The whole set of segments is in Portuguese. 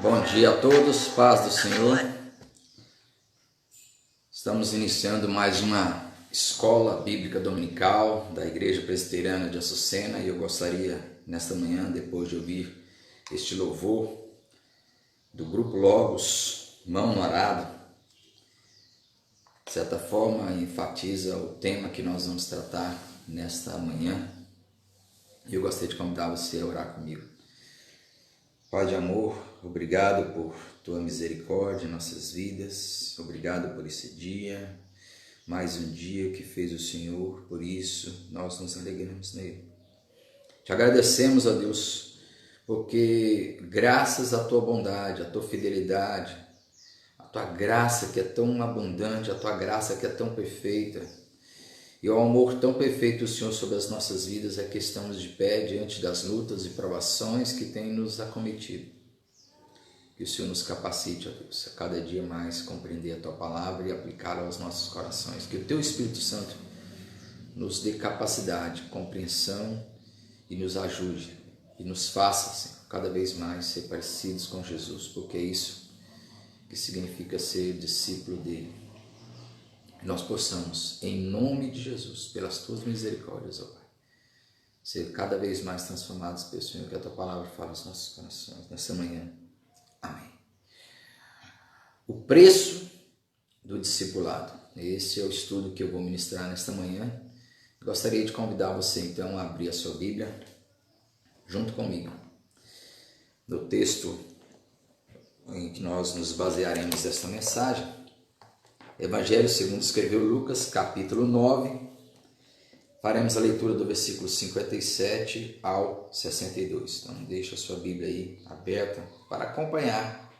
Bom dia a todos, paz do Senhor. Estamos iniciando mais uma escola bíblica dominical da Igreja Presbiteriana de Açucena e eu gostaria, nesta manhã, depois de ouvir este louvor do Grupo Logos, Mão no Arado, de certa forma enfatiza o tema que nós vamos tratar nesta manhã. E eu gostaria de convidar você a orar comigo. Pai de amor, obrigado por tua misericórdia em nossas vidas, obrigado por esse dia, mais um dia que fez o Senhor, por isso nós nos alegramos nele. Te agradecemos, ó Deus, porque graças à tua bondade, à tua fidelidade, à tua graça que é tão abundante, à tua graça que é tão perfeita, e ao amor tão perfeito do Senhor sobre as nossas vidas é que estamos de pé diante das lutas e provações que têm nos acometido. Que o Senhor nos capacite, ó Deus, a cada dia mais compreender a Tua Palavra e aplicá-la aos nossos corações. Que o Teu Espírito Santo nos dê capacidade, compreensão e nos ajude e nos faça, Senhor, cada vez mais ser parecidos com Jesus, porque é isso que significa ser discípulo dele. Nós possamos, em nome de Jesus, pelas Tuas misericórdias, ó Pai, ser cada vez mais transformados pelo Senhor, que a Tua Palavra fala aos nossos corações nessa manhã. Amém. O preço do discipulado. Esse é o estudo que eu vou ministrar nesta manhã. Gostaria de convidar você, então, a abrir a sua Bíblia junto comigo. No texto em que nós nos basearemos desta mensagem, Evangelho segundo escreveu Lucas, capítulo 9, Faremos a leitura do versículo 57 ao 62. Então, deixa a sua Bíblia aí aberta para acompanhar,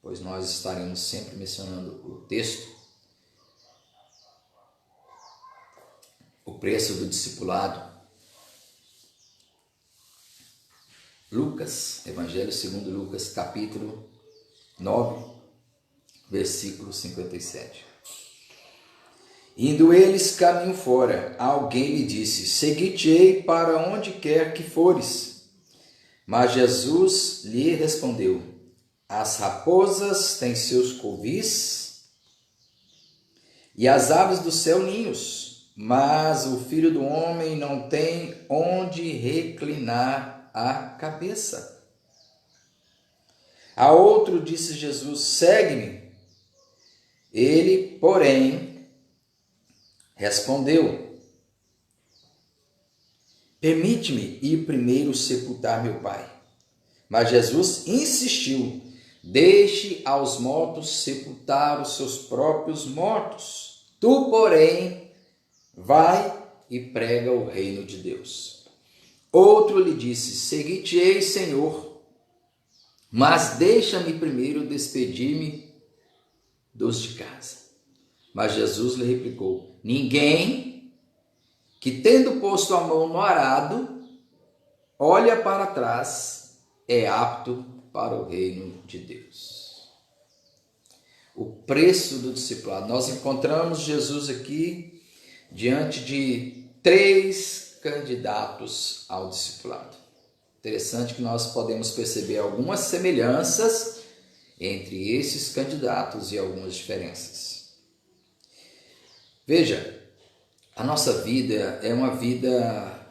pois nós estaremos sempre mencionando o texto. O preço do discipulado. Lucas, Evangelho segundo Lucas, capítulo 9, versículo 57. Indo eles caminho fora, alguém lhe disse: Seguir-te-ei para onde quer que fores. Mas Jesus lhe respondeu: As raposas têm seus covis e as aves do céu ninhos, mas o Filho do Homem não tem onde reclinar a cabeça. A outro disse Jesus: Segue-me. Ele, porém, respondeu: Permite-me ir primeiro sepultar meu pai. Mas Jesus insistiu: Deixe aos mortos sepultar os seus próprios mortos. Tu, porém, vai e prega o reino de Deus. Outro lhe disse: Seguir-te-ei, Senhor, mas deixa-me primeiro despedir-me dos de casa. Mas Jesus lhe replicou: Ninguém que, tendo posto a mão no arado, olha para trás, é apto para o reino de Deus. O preço do discipulado. Nós encontramos Jesus aqui diante de 3 candidatos ao discipulado. Interessante que nós podemos perceber algumas semelhanças entre esses candidatos e algumas diferenças. Veja, a nossa vida é uma vida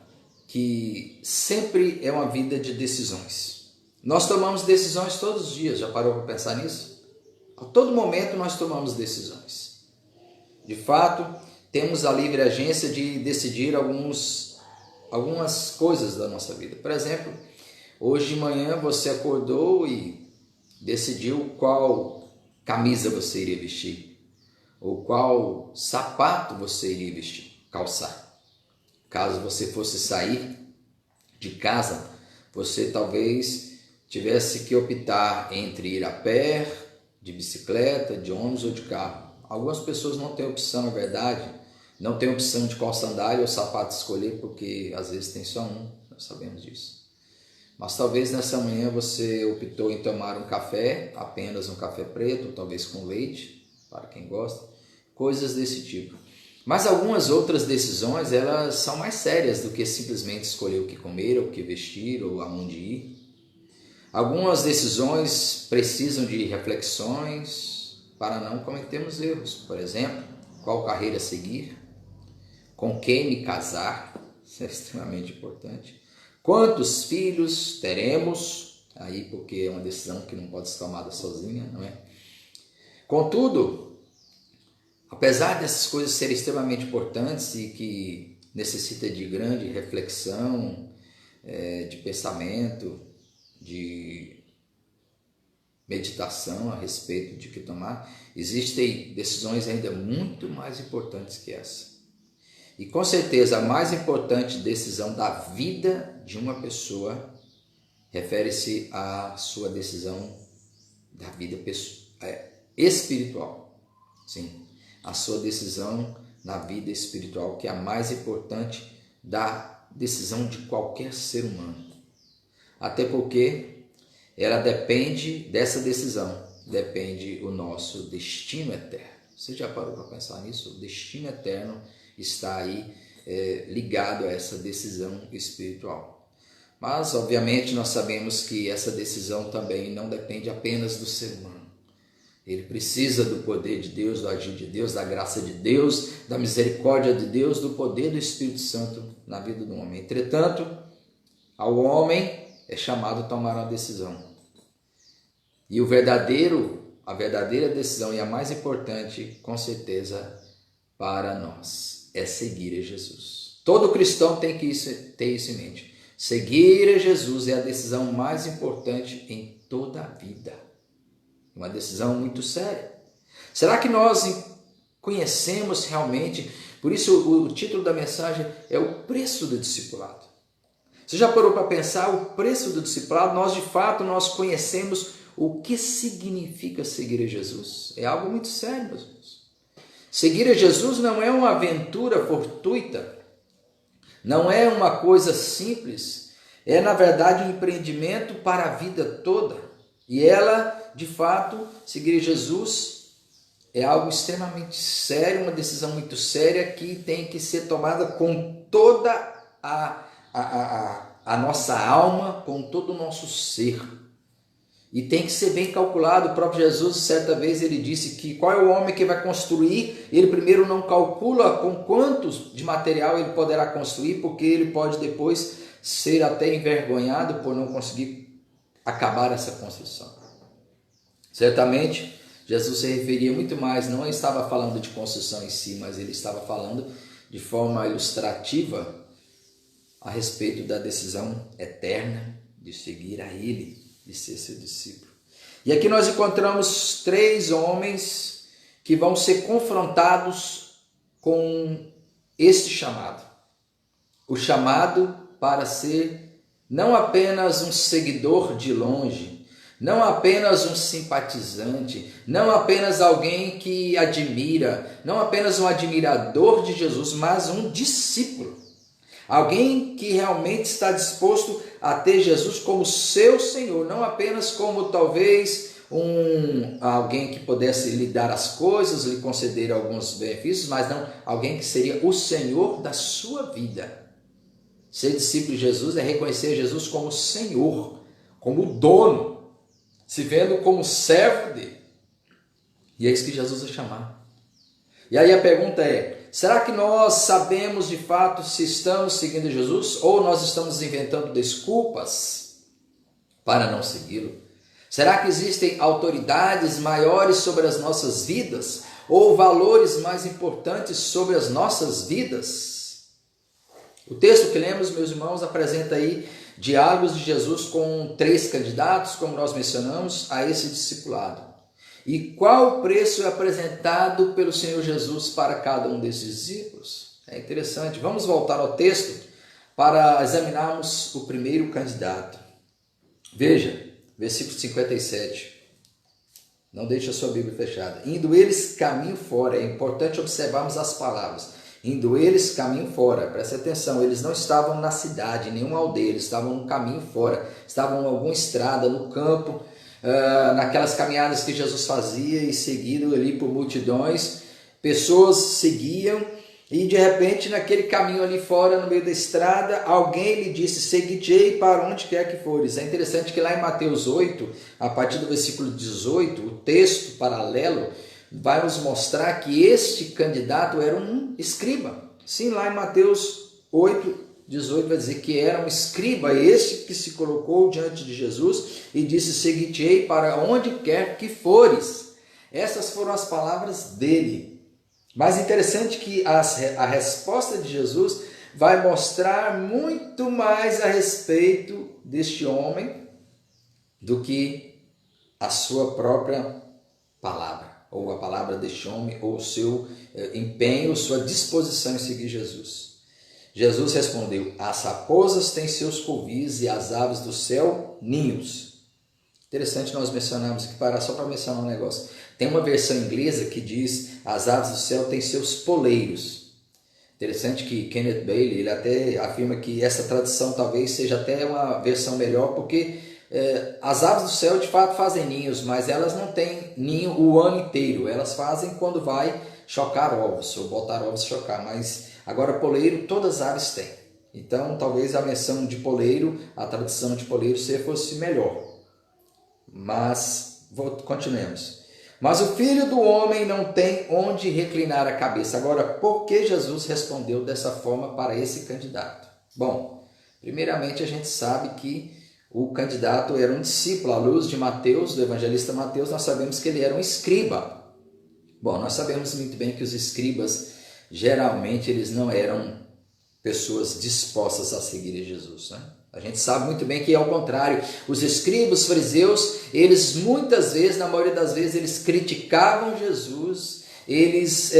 que sempre é uma vida de decisões. Nós tomamos decisões todos os dias, já parou para pensar nisso? A todo momento nós tomamos decisões. De fato, temos a livre agência de decidir algumas coisas da nossa vida. Por exemplo, hoje de manhã você acordou e decidiu qual camisa você iria vestir, ou qual sapato você iria vestir, calçar. Caso você fosse sair de casa, você talvez tivesse que optar entre ir a pé, de bicicleta, de ônibus ou de carro. Algumas pessoas não têm opção, é verdade, não tem opção de qual sandália ou sapato escolher, porque às vezes tem só um, nós sabemos disso. Mas talvez nessa manhã você optou em tomar um café, apenas um café preto, talvez com leite, para quem gosta, coisas desse tipo. Mas algumas outras decisões, elas são mais sérias do que simplesmente escolher o que comer, ou o que vestir, ou aonde ir. Algumas decisões precisam de reflexões para não cometermos erros. Por exemplo, qual carreira seguir, com quem me casar, isso é extremamente importante. Quantos filhos teremos, aí porque é uma decisão que não pode ser tomada sozinha, não é? Contudo, apesar dessas coisas serem extremamente importantes e que necessita de grande reflexão, de pensamento, de meditação a respeito de que tomar, existem decisões ainda muito mais importantes que essa. E com certeza a mais importante decisão da vida de uma pessoa refere-se à sua decisão da vida espiritual. Sim, a sua decisão na vida espiritual, que é a mais importante da decisão de qualquer ser humano. Até porque ela depende dessa decisão, depende o nosso destino eterno. Você já parou para pensar nisso? O destino eterno está aí ligado a essa decisão espiritual. Mas, obviamente, nós sabemos que essa decisão também não depende apenas do ser humano. Ele precisa do poder de Deus, do agir de Deus, da graça de Deus, da misericórdia de Deus, do poder do Espírito Santo na vida do homem. Entretanto, ao homem é chamado a tomar uma decisão. E a verdadeira decisão, e a mais importante, com certeza, para nós, é seguir a Jesus. Todo cristão tem que ter isso em mente. Seguir a Jesus é a decisão mais importante em toda a vida. Uma decisão muito séria. Será que nós conhecemos realmente Por isso o título da mensagem é o preço do discipulado. Você já parou para pensar o preço do discipulado? Nós de fato nós conhecemos o que significa seguir a Jesus. É algo muito sério, meus irmãos. Seguir a Jesus não é uma aventura fortuita, não é uma coisa simples, é na verdade um empreendimento para a vida toda. E ela, de fato, seguir Jesus é algo extremamente sério, uma decisão muito séria que tem que ser tomada com toda a nossa alma, com todo o nosso ser. E tem que ser bem calculado. O próprio Jesus, certa vez, ele disse que qual é o homem que vai construir? Ele primeiro não calcula com quantos de material ele poderá construir, porque ele pode depois ser até envergonhado por não conseguir acabar essa construção. Certamente, Jesus se referia muito mais, não estava falando de construção em si, mas ele estava falando de forma ilustrativa a respeito da decisão eterna de seguir a Ele, de ser seu discípulo. E aqui nós encontramos 3 homens que vão ser confrontados com este chamado. O chamado para ser não apenas um seguidor de longe, não apenas um simpatizante, não apenas alguém que admira, não apenas um admirador de Jesus, mas um discípulo. Alguém que realmente está disposto a ter Jesus como seu Senhor, não apenas como talvez alguém que pudesse lhe dar as coisas, lhe conceder alguns benefícios, mas não alguém que seria o Senhor da sua vida. Ser discípulo de Jesus é reconhecer Jesus como Senhor, como dono, se vendo como servo dele. E é isso que Jesus vai chamar. E aí a pergunta é: será que nós sabemos de fato se estamos seguindo Jesus ou nós estamos inventando desculpas para não segui-lo? Será que existem autoridades maiores sobre as nossas vidas ou valores mais importantes sobre as nossas vidas? O texto que lemos, meus irmãos, apresenta aí diálogos de Jesus com 3 candidatos, como nós mencionamos, a esse discipulado. E qual o preço é apresentado pelo Senhor Jesus para cada um desses discípulos? É interessante. Vamos voltar ao texto para examinarmos o primeiro candidato. Veja, versículo 57. Não deixe a sua Bíblia fechada. Indo eles caminho fora. É importante observarmos as palavras. Indo eles caminho fora. Preste atenção, eles não estavam na cidade, em nenhuma aldeia, eles estavam no caminho fora. Estavam em alguma estrada, no campo, naquelas caminhadas que Jesus fazia e seguido ali por multidões, pessoas seguiam e de repente naquele caminho ali fora, no meio da estrada, alguém lhe disse: seguidei para onde quer que fores. É interessante que lá em Mateus 8, a partir do versículo 18, o texto paralelo vai nos mostrar que este candidato era um escriba. Sim, lá em Mateus 8, 18 vai dizer que era um escriba, este que se colocou diante de Jesus e disse: seguir-te-ei para onde quer que fores. Essas foram as palavras dele. Mas interessante que a resposta de Jesus vai mostrar muito mais a respeito deste homem do que a sua própria palavra, ou a palavra deste homem, ou o seu empenho, sua disposição em seguir Jesus. Jesus respondeu: as raposas têm seus covis e as aves do céu ninhos. Interessante nós mencionarmos aqui, só para mencionar um negócio. Tem uma versão inglesa que diz: as aves do céu têm seus poleiros. Interessante que Kenneth Bailey, ele até afirma que essa tradução talvez seja até uma versão melhor, porque as aves do céu de fato fazem ninhos, mas elas não têm ninho o ano inteiro. Elas fazem quando vai chocar ovos, ou botar ovos chocar, mas agora poleiro todas as aves têm. Então talvez a menção de poleiro, a tradução de poleiro fosse melhor. Mas continuemos. Mas o Filho do Homem não tem onde reclinar a cabeça. Agora, por que Jesus respondeu dessa forma para esse candidato? Bom, primeiramente a gente sabe que o candidato era um discípulo. À luz de Mateus, do evangelista Mateus, nós sabemos que ele era um escriba. Bom, nós sabemos muito bem que os escribas, geralmente, eles não eram pessoas dispostas a seguir Jesus, né? A gente sabe muito bem que é ao contrário. Os escribas, os fariseus, eles muitas vezes, na maioria das vezes, eles criticavam Jesus, eles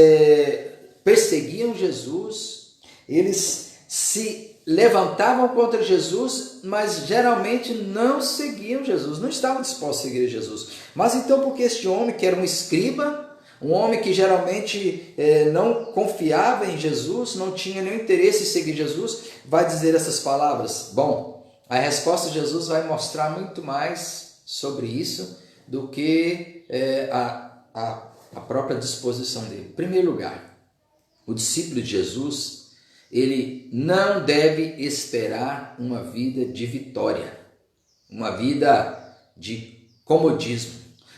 perseguiam Jesus, eles se levantavam contra Jesus, mas geralmente não seguiam Jesus, não estavam dispostos a seguir Jesus. Mas então, porque este homem, que era um escriba, um homem que geralmente não confiava em Jesus, não tinha nenhum interesse em seguir Jesus, vai dizer essas palavras? Bom, a resposta de Jesus vai mostrar muito mais sobre isso do que a própria disposição dele. Em primeiro lugar, o discípulo de Jesus, ele não deve esperar uma vida de vitória, uma vida de comodismo,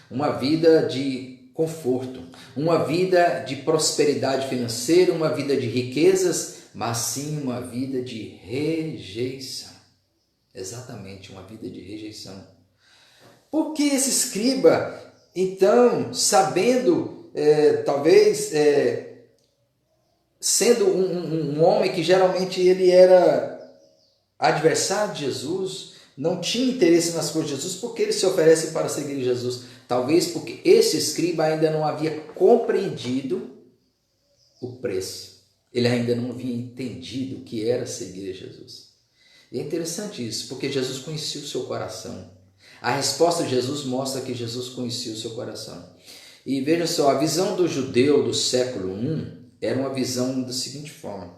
uma vida de conforto, uma vida de prosperidade financeira, uma vida de riquezas, mas sim uma vida de rejeição. Exatamente, uma vida de rejeição. Por que esse escriba, então, sabendo, talvez, sendo um homem que geralmente ele era adversário de Jesus, não tinha interesse nas coisas de Jesus, porque ele se oferece para seguir Jesus? Talvez porque esse escriba ainda não havia compreendido o preço. Ele ainda não havia entendido o que era seguir Jesus. E é interessante isso, porque Jesus conhecia o seu coração. A resposta de Jesus mostra que Jesus conhecia o seu coração. E veja só, a visão do judeu do século I era uma visão da seguinte forma.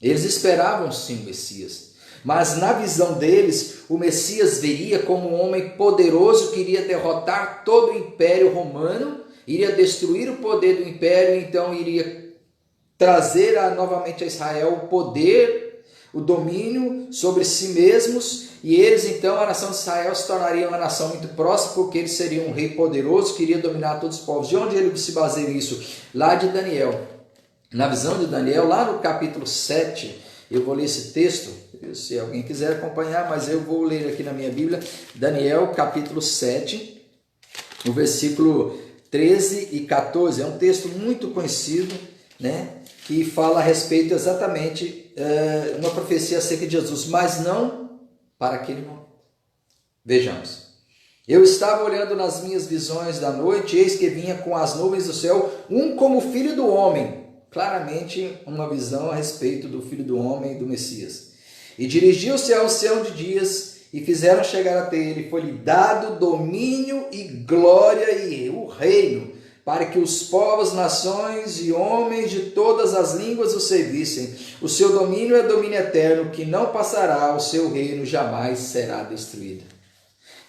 Eles esperavam sim o Messias, mas na visão deles, o Messias viria como um homem poderoso que iria derrotar todo o Império Romano, iria destruir o poder do Império, então iria trazer novamente a Israel o poder, o domínio sobre si mesmos, e eles então, a nação de Israel, se tornaria uma nação muito próxima, porque eles seriam um rei poderoso que iria dominar todos os povos. De onde ele se baseia isso? Lá de Daniel. Na visão de Daniel, lá no capítulo 7, eu vou ler esse texto, se alguém quiser acompanhar, mas eu vou ler aqui na minha Bíblia, Daniel capítulo 7, o versículo 13 e 14, é um texto muito conhecido, né, que fala a respeito exatamente uma profecia acerca de Jesus, mas não para aquele momento. Vejamos. Eu estava olhando nas minhas visões da noite, eis que vinha com as nuvens do céu, um como filho do homem. Claramente uma visão a respeito do Filho do Homem e do Messias. E dirigiu-se ao Ancião de Dias e fizeram chegar até ele. Foi-lhe dado domínio e glória e o reino, para que os povos, nações e homens de todas as línguas o servissem. O seu domínio é domínio eterno, que não passará, o seu reino jamais será destruído.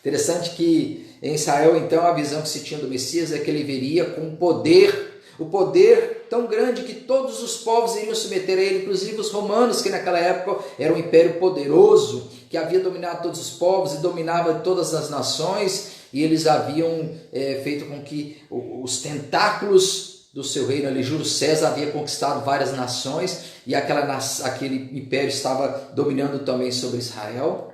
Interessante que em Israel, então, a visão que se tinha do Messias é que ele viria com poder, o poder tão grande que todos os povos iriam submeter a ele, inclusive os romanos, que naquela época era um império poderoso, que havia dominado todos os povos e dominava todas as nações, e eles haviam feito com que os tentáculos do seu reino ali, Júlio César havia conquistado várias nações, e aquele império estava dominando também sobre Israel.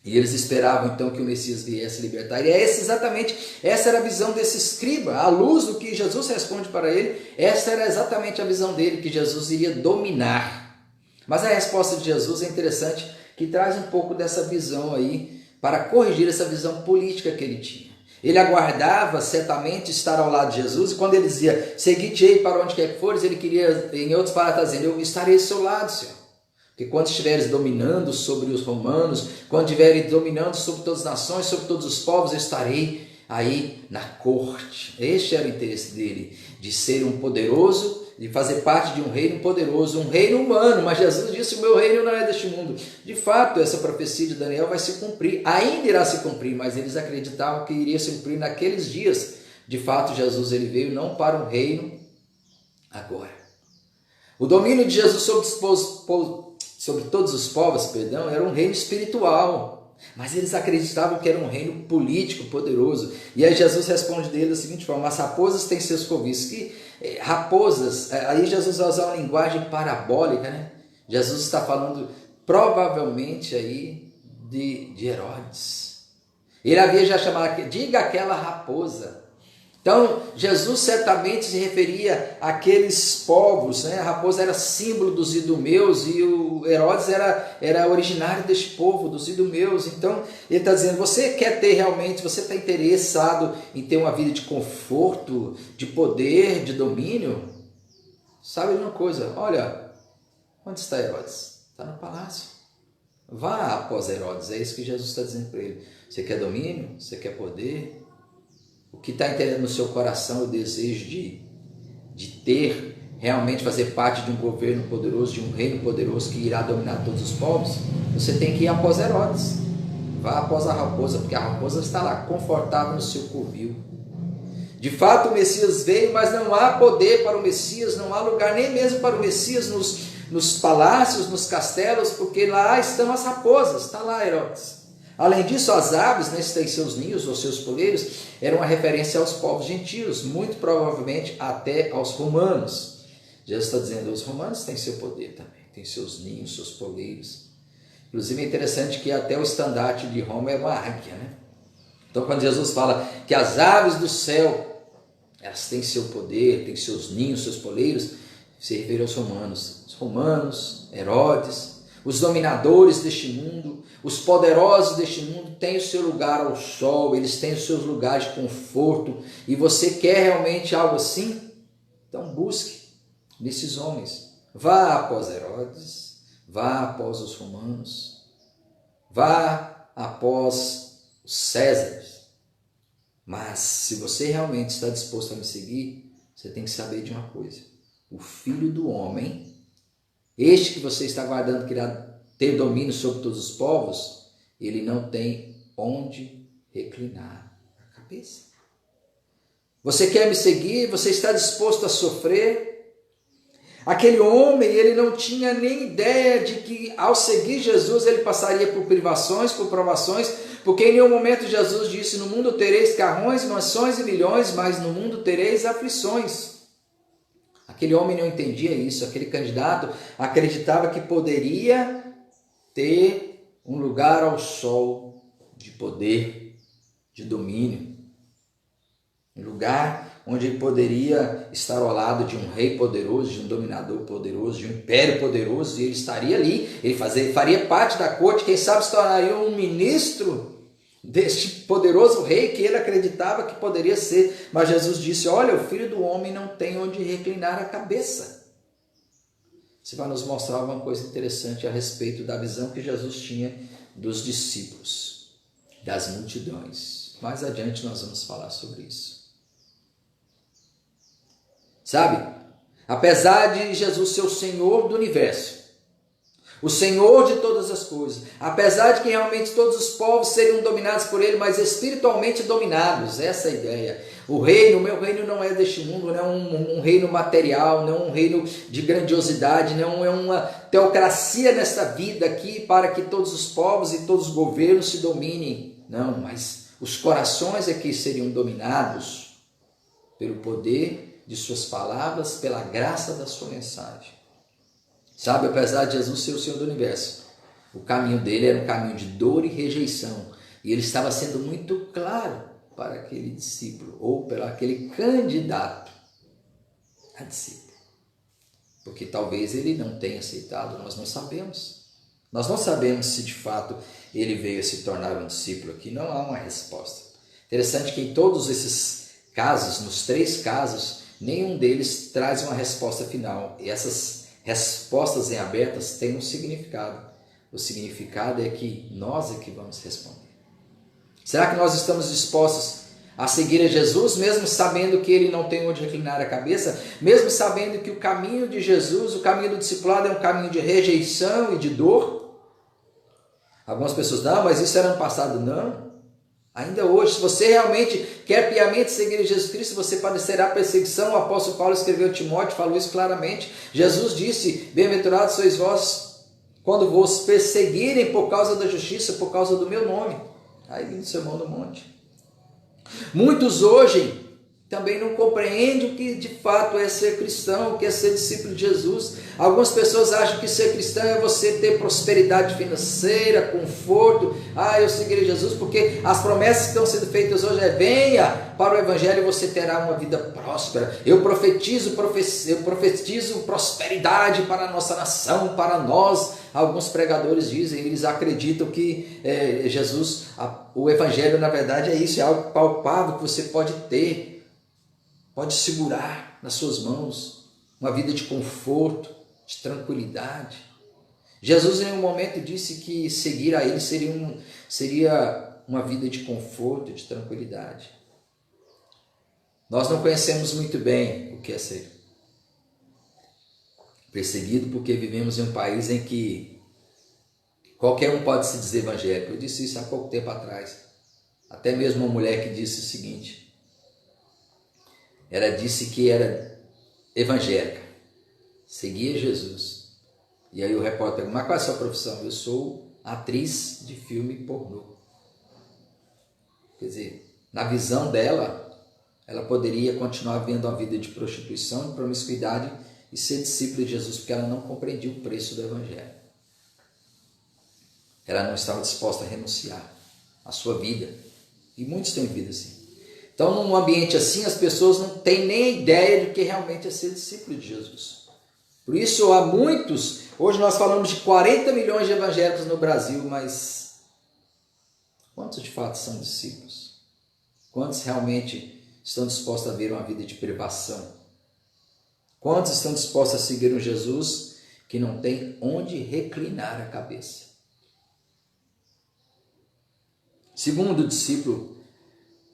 E eles esperavam então que o Messias viesse libertar. E exatamente essa era a visão desse escriba. À luz do que Jesus responde para ele, essa era exatamente a visão dele, que Jesus iria dominar. Mas a resposta de Jesus é interessante, que traz um pouco dessa visão aí, para corrigir essa visão política que ele tinha. Ele aguardava certamente estar ao lado de Jesus, e quando ele dizia, seguir-te-ei para onde quer que fores, ele queria, em outras palavras, dizendo, eu estarei ao seu lado, Senhor. Porque quando estiveres dominando sobre os romanos, quando estiveres dominando sobre todas as nações, sobre todos os povos, eu estarei aí na corte. Este era o interesse dele, de ser um poderoso, de fazer parte de um reino poderoso, um reino humano. Mas Jesus disse, o meu reino não é deste mundo. De fato, essa profecia de Daniel vai se cumprir, ainda irá se cumprir, mas eles acreditavam que iria se cumprir naqueles dias. De fato, Jesus ele veio não para um reino agora. O domínio de Jesus sobre todos os povos, era um reino espiritual, mas eles acreditavam que era um reino político poderoso. E aí Jesus responde dele da seguinte forma, as raposas têm seus covis. Que raposas, aí Jesus vai usar uma linguagem parabólica, né? Jesus está falando provavelmente aí de Herodes. Ele havia já chamado, diga aquela raposa. Então, Jesus certamente se referia àqueles povos, né? A raposa era símbolo dos idumeus e o Herodes era originário deste povo, dos idumeus. Então, ele está dizendo, você quer ter realmente, você está interessado em ter uma vida de conforto, de poder, de domínio? sabe de uma coisa, olha, onde está Herodes? Está no palácio. Vá após Herodes, é isso que Jesus está dizendo para ele. Você quer domínio? Você quer poder? O que está entendendo no seu coração, o desejo de ter, realmente fazer parte de um governo poderoso, de um reino poderoso que irá dominar todos os povos? Você tem que ir após Herodes. Vá após a raposa, porque a raposa está lá, confortável no seu covil. De fato, o Messias veio, mas não há poder para o Messias, não há lugar nem mesmo para o Messias nos palácios, nos castelos, porque lá estão as raposas, está lá Herodes. Além disso, as aves, né, têm seus ninhos ou seus poleiros, eram uma referência aos povos gentios, muito provavelmente até aos romanos. Jesus está dizendo, os romanos têm seu poder também, têm seus ninhos, seus poleiros. Inclusive é interessante que até o estandarte de Roma é uma águia, né? Então quando Jesus fala que as aves do céu, elas têm seu poder, têm seus ninhos, seus poleiros, se refere aos romanos. Os romanos, Herodes, os dominadores deste mundo, os poderosos deste mundo têm o seu lugar ao sol, eles têm os seus lugares de conforto, e você quer realmente algo assim? Então busque nesses homens. Vá após Herodes, vá após os romanos, vá após os Césares. Mas se você realmente está disposto a me seguir, você tem que saber de uma coisa. O Filho do Homem, este que você está aguardando que irá ter domínio sobre todos os povos, ele não tem onde reclinar a cabeça. Você quer me seguir? Você está disposto a sofrer? Aquele homem, ele não tinha nem ideia de que ao seguir Jesus ele passaria por privações, por provações, porque em nenhum momento Jesus disse, no mundo tereis carrões, mansões e milhões, mas no mundo tereis aflições. Aquele homem não entendia isso, aquele candidato acreditava que poderia ter um lugar ao sol de poder, de domínio, um lugar onde ele poderia estar ao lado de um rei poderoso, de um dominador poderoso, de um império poderoso, e ele estaria ali, ele faria parte da corte, quem sabe se tornaria um ministro deste poderoso rei que ele acreditava que poderia ser. Mas Jesus disse, olha, o Filho do Homem não tem onde reclinar a cabeça. Você vai nos mostrar uma coisa interessante a respeito da visão que Jesus tinha dos discípulos, das multidões. Mais adiante nós vamos falar sobre isso. Sabe, apesar de Jesus ser o Senhor do universo, o Senhor de todas as coisas, apesar de que realmente todos os povos seriam dominados por Ele, mas espiritualmente dominados, essa é a ideia. O meu reino não é deste mundo, não é um reino material, não é um reino de grandiosidade, não é uma teocracia nesta vida aqui para que todos os povos e todos os governos se dominem. Não, mas os corações é que seriam dominados pelo poder de suas palavras, pela graça da sua mensagem. Sabe, apesar de Jesus ser o Senhor do universo, o caminho dele era um caminho de dor e rejeição. E ele estava sendo muito claro para aquele discípulo, ou para aquele candidato a discípulo. Porque talvez ele não tenha aceitado, nós não sabemos. Nós não sabemos se de fato ele veio a se tornar um discípulo aqui, não há uma resposta. Interessante que em todos esses casos, nos 3 casos, nenhum deles traz uma resposta final. E essas respostas em abertas têm um significado. O significado é que nós é que vamos responder. Será que nós estamos dispostos a seguir a Jesus, mesmo sabendo que ele não tem onde reclinar a cabeça? Mesmo sabendo que o caminho de Jesus, o caminho do discipulado é um caminho de rejeição e de dor? Algumas pessoas, não, mas isso era no passado. Não. Ainda hoje, se você realmente quer piamente seguir Jesus Cristo, você padecerá perseguição. O apóstolo Paulo escreveu a Timóteo, falou isso claramente. Jesus disse, bem-aventurados sois vós quando vos perseguirem por causa da justiça, por causa do meu nome. Aí no Sermão do Monte. Muitos hoje também não compreendem o que de fato é ser cristão, o que é ser discípulo de Jesus. Algumas pessoas acham que ser cristão é você ter prosperidade financeira, conforto. Eu seguirei Jesus porque as promessas que estão sendo feitas hoje é venha para o Evangelho e você terá uma vida próspera. Eu profetizo prosperidade para a nossa nação, para nós. Alguns pregadores dizem, eles acreditam que Jesus, o Evangelho na verdade é isso, é algo palpável que você pode ter, pode segurar nas suas mãos. uma vida de conforto, de tranquilidade. Jesus em um momento disse que seguir a ele seria uma vida de conforto, de tranquilidade. Nós não conhecemos muito bem o que é ser perseguido, porque vivemos em um país em que qualquer um pode se dizer evangélico. Eu disse isso há pouco tempo atrás. Até mesmo uma mulher que disse o seguinte, ela disse que era evangélica, seguia Jesus. E aí o repórter perguntou, mas qual é a sua profissão? Eu sou atriz de filme pornô. Quer dizer, na visão dela, ela poderia continuar vivendo uma vida de prostituição, de promiscuidade e ser discípula de Jesus, porque ela não compreendia o preço do evangelho. Ela não estava disposta a renunciar à sua vida. E muitos têm vida assim. Então, num ambiente assim, as pessoas não têm nem a ideia de que realmente é ser discípulo de Jesus. Por isso, há muitos... Hoje nós falamos de 40 milhões de evangélicos no Brasil, mas quantos de fato são discípulos? Quantos realmente estão dispostos a ver uma vida de privação? Quantos estão dispostos a seguir um Jesus que não tem onde reclinar a cabeça? Segundo discípulo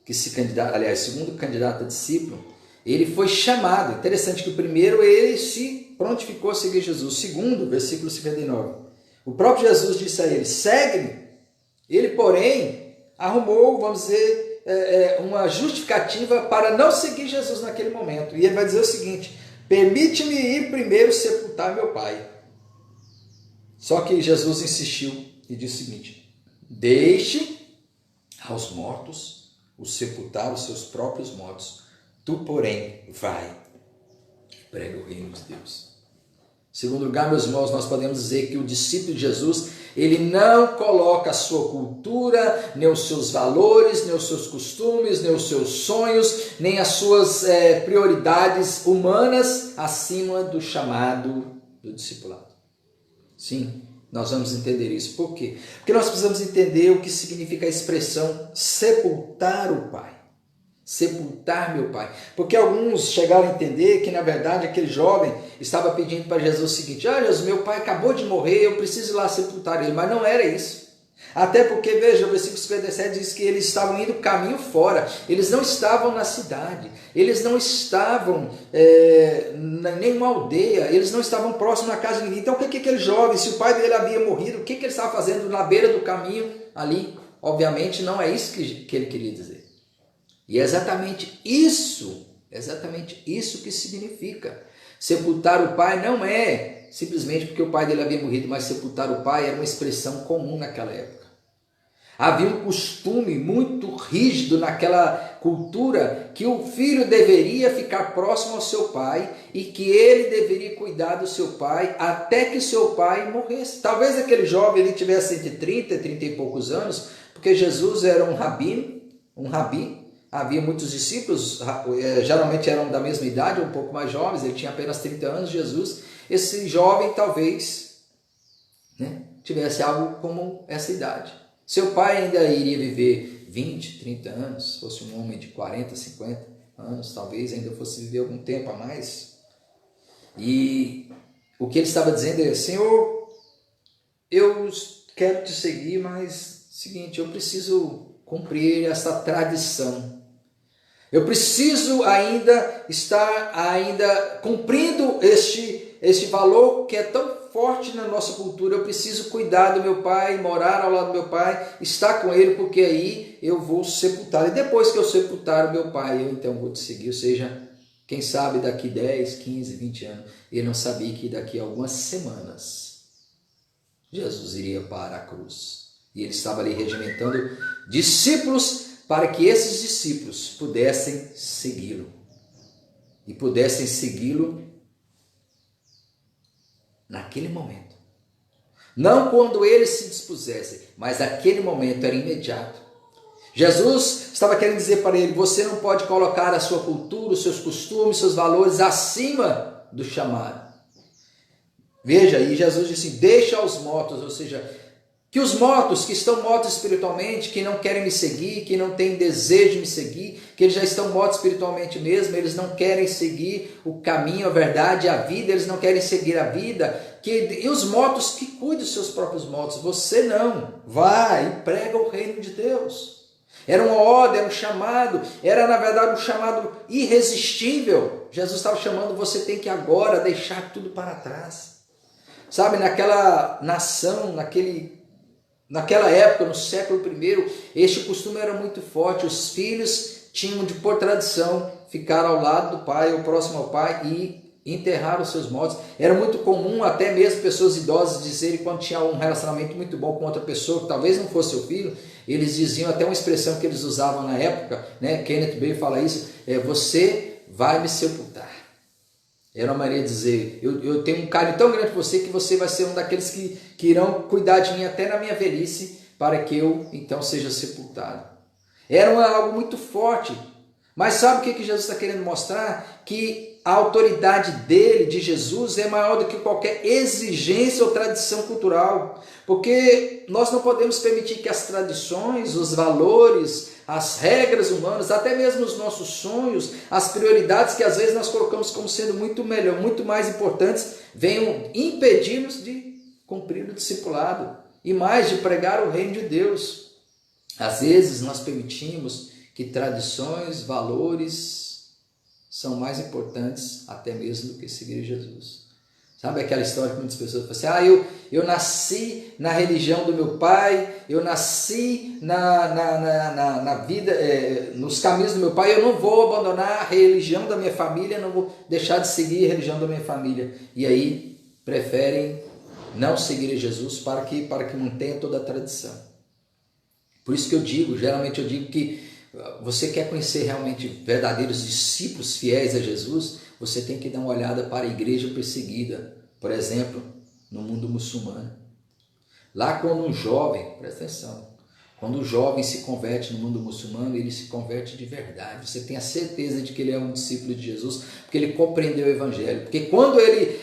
que se candidata, aliás, segundo candidato a discípulo, ele foi chamado. Interessante que o primeiro ele se prontificou a seguir Jesus. O segundo, versículo 59, o próprio Jesus disse a ele, segue-me. Ele, porém, arrumou, vamos dizer, uma justificativa para não seguir Jesus naquele momento. E ele vai dizer o seguinte, permite-me ir primeiro sepultar meu pai. Só que Jesus insistiu e disse o seguinte, deixe aos mortos os sepultar os seus próprios mortos. Tu, porém, vai e prega o reino de Deus. Em segundo lugar, meus irmãos, nós podemos dizer que o discípulo de Jesus, ele não coloca a sua cultura, nem os seus valores, nem os seus costumes, nem os seus sonhos, nem as suas prioridades humanas acima do chamado do discipulado. Sim, nós vamos entender isso. Por quê? Porque nós precisamos entender o que significa a expressão sepultar o Pai. Sepultar meu pai. Porque alguns chegaram a entender que na verdade aquele jovem estava pedindo para Jesus o seguinte, Jesus, meu pai acabou de morrer, eu preciso ir lá sepultar ele. Mas não era isso. Até porque, veja, o versículo 57 diz que eles estavam indo caminho fora, eles não estavam na cidade, eles não estavam em nenhuma aldeia, eles não estavam próximos da casa de ninguém. Então o que aquele jovem, se o pai dele havia morrido, o que ele estava fazendo na beira do caminho ali? Obviamente não é isso que ele queria dizer. E é exatamente isso que significa. Sepultar o pai não é simplesmente porque o pai dele havia morrido, mas sepultar o pai era uma expressão comum naquela época. Havia um costume muito rígido naquela cultura que o filho deveria ficar próximo ao seu pai e que ele deveria cuidar do seu pai até que seu pai morresse. Talvez aquele jovem ele tivesse entre 30 e 30 e poucos anos, porque Jesus era um rabi. Havia muitos discípulos, geralmente eram da mesma idade, um pouco mais jovens, ele tinha apenas 30 anos, Jesus. Esse jovem talvez tivesse algo como essa idade. Seu pai ainda iria viver 20, 30 anos, fosse um homem de 40, 50 anos, talvez ainda fosse viver algum tempo a mais. E o que ele estava dizendo é, Senhor, eu quero te seguir, mas seguinte, eu preciso cumprir essa tradição. Eu preciso ainda estar cumprindo este valor que é tão forte na nossa cultura. Eu preciso cuidar do meu pai, morar ao lado do meu pai, estar com ele, porque aí eu vou sepultar. E depois que eu sepultar o meu pai, eu então vou te seguir. Ou seja, quem sabe daqui 10, 15, 20 anos, ele não sabia que daqui a algumas semanas Jesus iria para a cruz. E ele estava ali regimentando discípulos para que esses discípulos pudessem segui-lo. E pudessem segui-lo naquele momento. Não quando eles se dispusessem, mas naquele momento era imediato. Jesus estava querendo dizer para ele, você não pode colocar a sua cultura, os seus costumes, seus valores acima do chamado. Veja, e Jesus disse, deixa aos mortos, ou seja, Que os mortos, que estão mortos espiritualmente, que não querem me seguir, que não têm desejo de me seguir, que eles já estão mortos espiritualmente mesmo, eles não querem seguir o caminho, a verdade, a vida, eles não querem seguir a vida. E os mortos que cuidem dos seus próprios mortos, você não. Vai e prega o reino de Deus. Era uma ordem, era um chamado, era na verdade um chamado irresistível. Jesus estava chamando, você tem que agora deixar tudo para trás. Sabe, naquela nação, naquela época, no século I, este costume era muito forte. Os filhos tinham de, por tradição, ficar ao lado do pai, ou próximo ao pai, e enterrar os seus mortos. Era muito comum, até mesmo pessoas idosas dizerem, quando tinha um relacionamento muito bom com outra pessoa, que talvez não fosse seu filho, eles diziam, até uma expressão que eles usavam na época, né? Kenneth Bailey fala isso, você vai me sepultar. Era uma maneira de dizer, eu tenho um carinho tão grande por você que você vai ser um daqueles que irão cuidar de mim até na minha velhice, para que eu então seja sepultado. Era algo muito forte. Mas sabe o que Jesus está querendo mostrar? Que a autoridade dele, de Jesus, é maior do que qualquer exigência ou tradição cultural. Porque nós não podemos permitir que as tradições, os valores, as regras humanas, até mesmo os nossos sonhos, as prioridades que às vezes nós colocamos como sendo muito melhor, muito mais importantes, venham impedir-nos de cumprir o discipulado e mais de pregar o reino de Deus. Às vezes nós permitimos que tradições, valores são mais importantes até mesmo do que seguir Jesus. Sabe aquela história que muitas pessoas falam assim, eu nasci na religião do meu pai, eu nasci na vida, nos caminhos do meu pai, eu não vou abandonar a religião da minha família, não vou deixar de seguir a religião da minha família. E aí preferem não seguir Jesus para que mantenha toda a tradição. Por isso que eu digo, geralmente eu digo que você quer conhecer realmente verdadeiros discípulos fiéis a Jesus, você tem que dar uma olhada para a igreja perseguida, por exemplo, no mundo muçulmano. Lá quando um jovem, presta atenção, quando o jovem se converte no mundo muçulmano, ele se converte de verdade. Você tem a certeza de que ele é um discípulo de Jesus, porque ele compreendeu o evangelho. Porque quando ele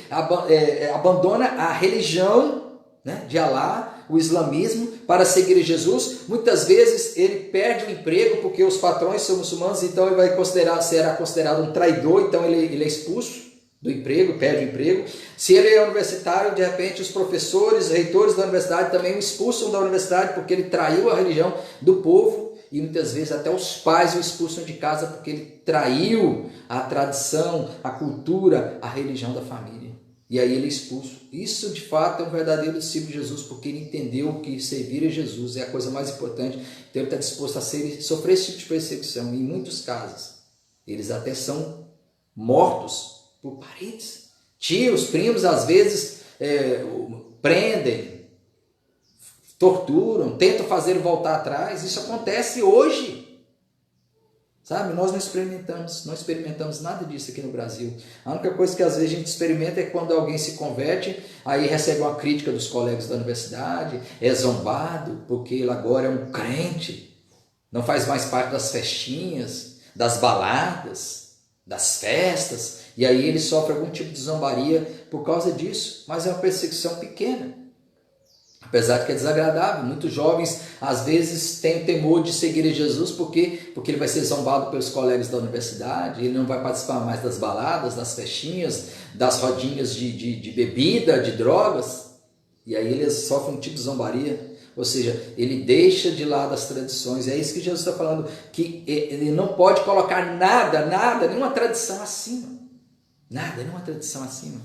abandona a religião, né, de Alá, o islamismo, para seguir Jesus, muitas vezes ele perde o emprego, porque os patrões são muçulmanos, então ele será considerado um traidor, então ele é expulso do emprego, perde o emprego. Se ele é universitário, de repente os professores, reitores da universidade também o expulsam da universidade, porque ele traiu a religião do povo, e muitas vezes até os pais o expulsam de casa, porque ele traiu a tradição, a cultura, a religião da família. E aí ele é expulso. Isso de fato é um verdadeiro discípulo de Jesus, porque ele entendeu que servir a Jesus é a coisa mais importante. Então ele está disposto a sofrer esse tipo de perseguição. Em muitos casos, eles até são mortos por parentes. Tios, primos, às vezes prendem, torturam, tentam fazer voltar atrás. Isso acontece hoje. Sabe, nós não experimentamos nada disso aqui no Brasil. A única coisa que às vezes a gente experimenta é quando alguém se converte, aí recebe uma crítica dos colegas da universidade, é zombado, porque ele agora é um crente, não faz mais parte das festinhas, das baladas, das festas, e aí ele sofre algum tipo de zombaria por causa disso, mas é uma perseguição pequena. Apesar de que é desagradável, muitos jovens às vezes têm o temor de seguir a Jesus porque ele vai ser zombado pelos colegas da universidade, ele não vai participar mais das baladas, das festinhas, das rodinhas de bebida, de drogas, e aí ele sofre um tipo de zombaria, ou seja, ele deixa de lado as tradições. É isso que Jesus está falando, que ele não pode colocar nada, nenhuma tradição acima, nenhuma tradição acima.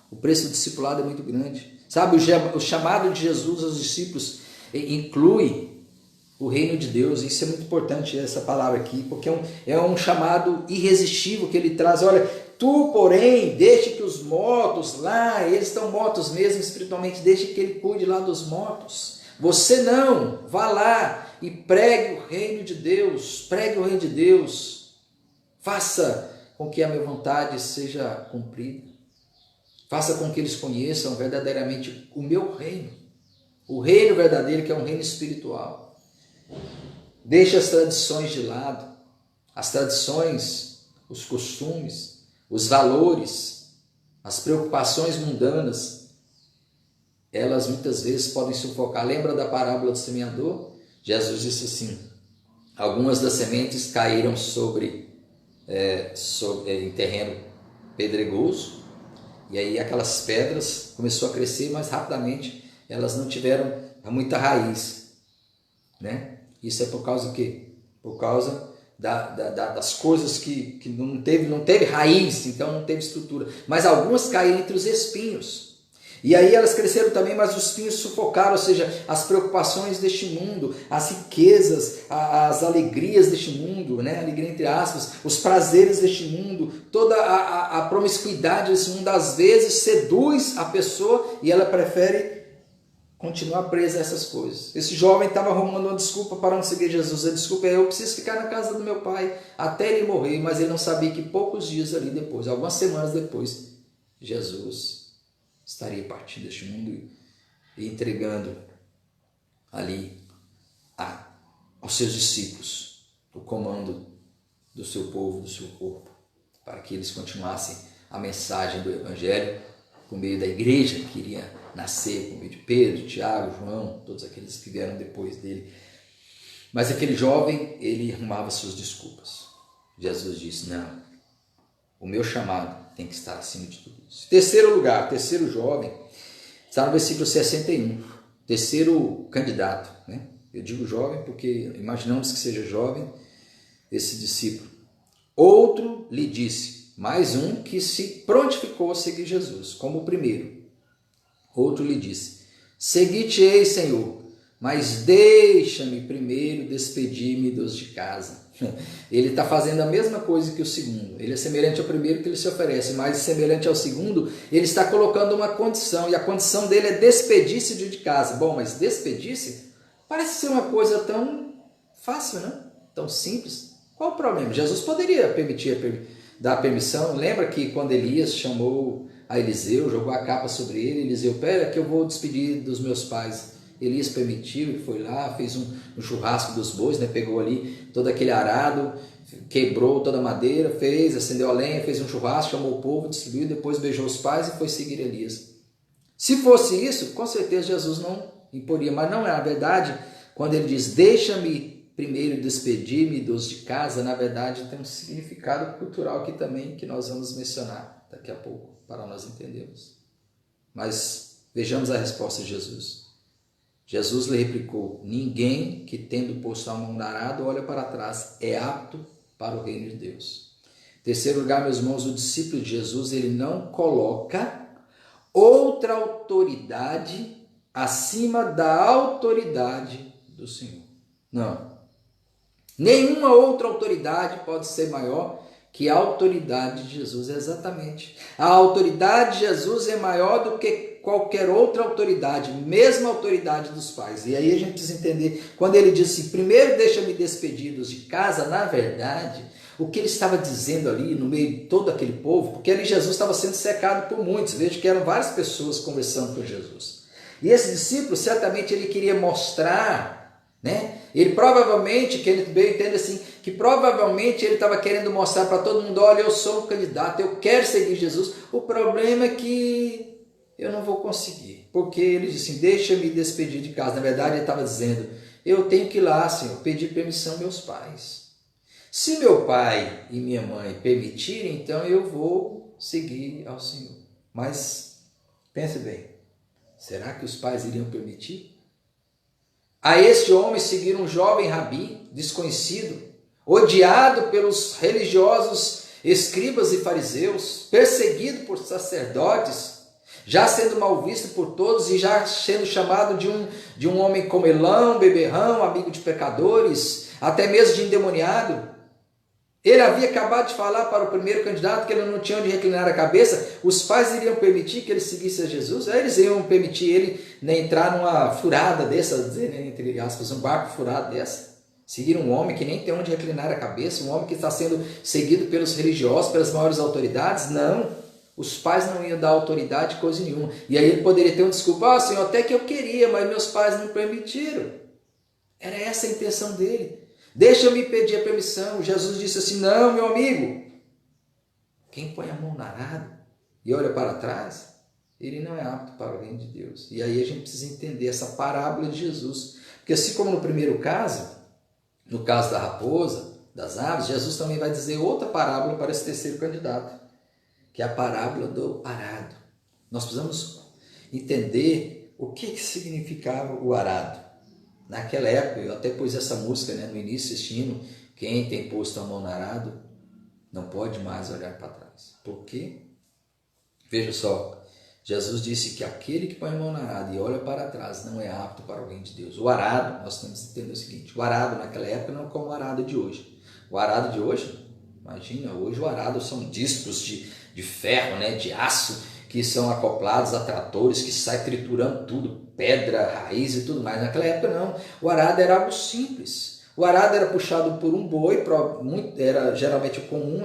O preço do discipulado é muito grande. Sabe, o chamado de Jesus aos discípulos inclui o reino de Deus. Isso é muito importante, essa palavra aqui, porque é um chamado irresistível que ele traz. Olha, tu, porém, deixe que os mortos lá, eles estão mortos mesmo espiritualmente, deixe que ele cuide lá dos mortos. Você não, vá lá e pregue o reino de Deus, faça com que a minha vontade seja cumprida. Faça com que eles conheçam verdadeiramente o meu reino. O reino verdadeiro, que é um reino espiritual. Deixe as tradições de lado. As tradições, os costumes, os valores, as preocupações mundanas. elas muitas vezes podem sufocar. Lembra da parábola do semeador? Jesus disse assim: algumas das sementes caíram em terreno pedregoso, e aí aquelas pedras começou a crescer, mas rapidamente elas não tiveram muita raiz, né? Isso é por causa do quê? Por causa das coisas que não teve raiz, então não teve estrutura. Mas algumas caíram entre os espinhos. E aí elas cresceram também, mas os espinhos sufocaram, ou seja, as preocupações deste mundo, as riquezas, as alegrias deste mundo, né? Alegria entre aspas, os prazeres deste mundo, toda a promiscuidade desse mundo, às vezes seduz a pessoa e ela prefere continuar presa a essas coisas. Esse jovem estava arrumando uma desculpa para não seguir Jesus. A desculpa é: eu preciso ficar na casa do meu pai até ele morrer, mas ele não sabia que poucos dias ali depois, algumas semanas depois, Jesus estaria partindo deste mundo e entregando ali aos seus discípulos o comando do seu povo, do seu corpo, para que eles continuassem a mensagem do Evangelho por meio da igreja que iria nascer, por meio de Pedro, Tiago, João, todos aqueles que vieram depois dele. Mas aquele jovem, ele arrumava suas desculpas. Jesus disse: não, o meu chamado tem que estar acima de tudo isso. Terceiro lugar, terceiro jovem, está no versículo 61, terceiro candidato, né? Eu digo jovem porque imaginamos que seja jovem esse discípulo. Outro lhe disse, mais um que se prontificou a seguir Jesus, como o primeiro. Outro lhe disse: segui-te-ei, Senhor, mas deixa-me primeiro despedir-me dos de casa. Ele está fazendo a mesma coisa que o segundo. Ele é semelhante ao primeiro que ele se oferece, mas semelhante ao segundo, ele está colocando uma condição, e a condição dele é despedir-se de casa. Bom, mas despedir-se parece ser uma coisa tão fácil, né? Tão simples. Qual o problema? Jesus poderia dar permissão. Lembra que quando Elias chamou a Eliseu, jogou a capa sobre ele, Eliseu: pera que eu vou despedir dos meus pais. Elias permitiu, foi lá, fez um churrasco dos bois, né? Pegou ali todo aquele arado, quebrou toda a madeira, acendeu a lenha, fez um churrasco, chamou o povo, distribuiu, depois beijou os pais e foi seguir Elias. Se fosse isso, com certeza Jesus não imporia, mas não é. Na verdade, quando ele diz: deixa-me primeiro despedir-me dos de casa, na verdade tem um significado cultural aqui também, que nós vamos mencionar daqui a pouco, para nós entendermos. Mas vejamos a resposta de Jesus. Jesus lhe replicou: ninguém que tendo posto a mão no arado olha para trás é apto para o reino de Deus. Em terceiro lugar, meus irmãos, o discípulo de Jesus, ele não coloca outra autoridade acima da autoridade do Senhor. Não. Nenhuma outra autoridade pode ser maior que a autoridade de Jesus. Exatamente. A autoridade de Jesus é maior do que qualquer outra autoridade, mesmo a autoridade dos pais. E aí a gente precisa entender, quando ele disse: primeiro deixa-me despedidos de casa, na verdade, o que ele estava dizendo ali no meio de todo aquele povo, porque ali Jesus estava sendo cercado por muitos, veja que eram várias pessoas conversando com Jesus. E esse discípulo, certamente ele queria mostrar, né? Ele provavelmente, que ele bem entende assim, que provavelmente ele estava querendo mostrar para todo mundo: olha, eu sou um candidato, eu quero seguir Jesus, o problema é que eu não vou conseguir, porque ele disse assim: deixa-me despedir de casa. Na verdade ele estava dizendo: eu tenho que ir lá, Senhor, pedir permissão aos meus pais. Se meu pai e minha mãe permitirem, então eu vou seguir ao Senhor. Mas pense bem, será que os pais iriam permitir? A este homem seguir um jovem rabi, desconhecido, odiado pelos religiosos escribas e fariseus, perseguido por sacerdotes, já sendo mal visto por todos e já sendo chamado de um homem comelão, beberrão, amigo de pecadores, até mesmo de endemoniado. Ele havia acabado de falar para o primeiro candidato que ele não tinha onde reclinar a cabeça. Os pais iriam permitir que ele seguisse a Jesus? Eles iam permitir ele entrar numa furada dessa, entre aspas, um barco furado dessa? Seguir um homem que nem tem onde reclinar a cabeça, um homem que está sendo seguido pelos religiosos, pelas maiores autoridades? Não. Os pais não iam dar autoridade, coisa nenhuma. E aí ele poderia ter uma desculpa: Senhor, até que eu queria, mas meus pais não permitiram. Era essa a intenção dele. Deixa-me pedir a permissão. Jesus disse assim: não, meu amigo, quem põe a mão no arado e olha para trás ele não é apto para o reino de Deus. E aí a gente precisa entender essa parábola de Jesus. Porque assim como no primeiro caso, no caso da raposa, das aves, Jesus também vai dizer outra parábola para esse terceiro candidato, que é a parábola do arado. Nós precisamos entender o que significava o arado. Naquela época, eu até pus essa música, no início, este hino, quem tem posto a mão no arado não pode mais olhar para trás. Por quê? Veja só, Jesus disse que aquele que põe a mão no arado e olha para trás não é apto para o reino de Deus. O arado, nós temos que entender o seguinte, o arado naquela época não é como o arado de hoje. O arado de hoje, imagina, hoje o arado são discos de ferro, de aço, que são acoplados a tratores, que sai triturando tudo, pedra, raiz e tudo mais. Naquela época não, o arado era algo simples. O arado era puxado por um boi, era geralmente comum,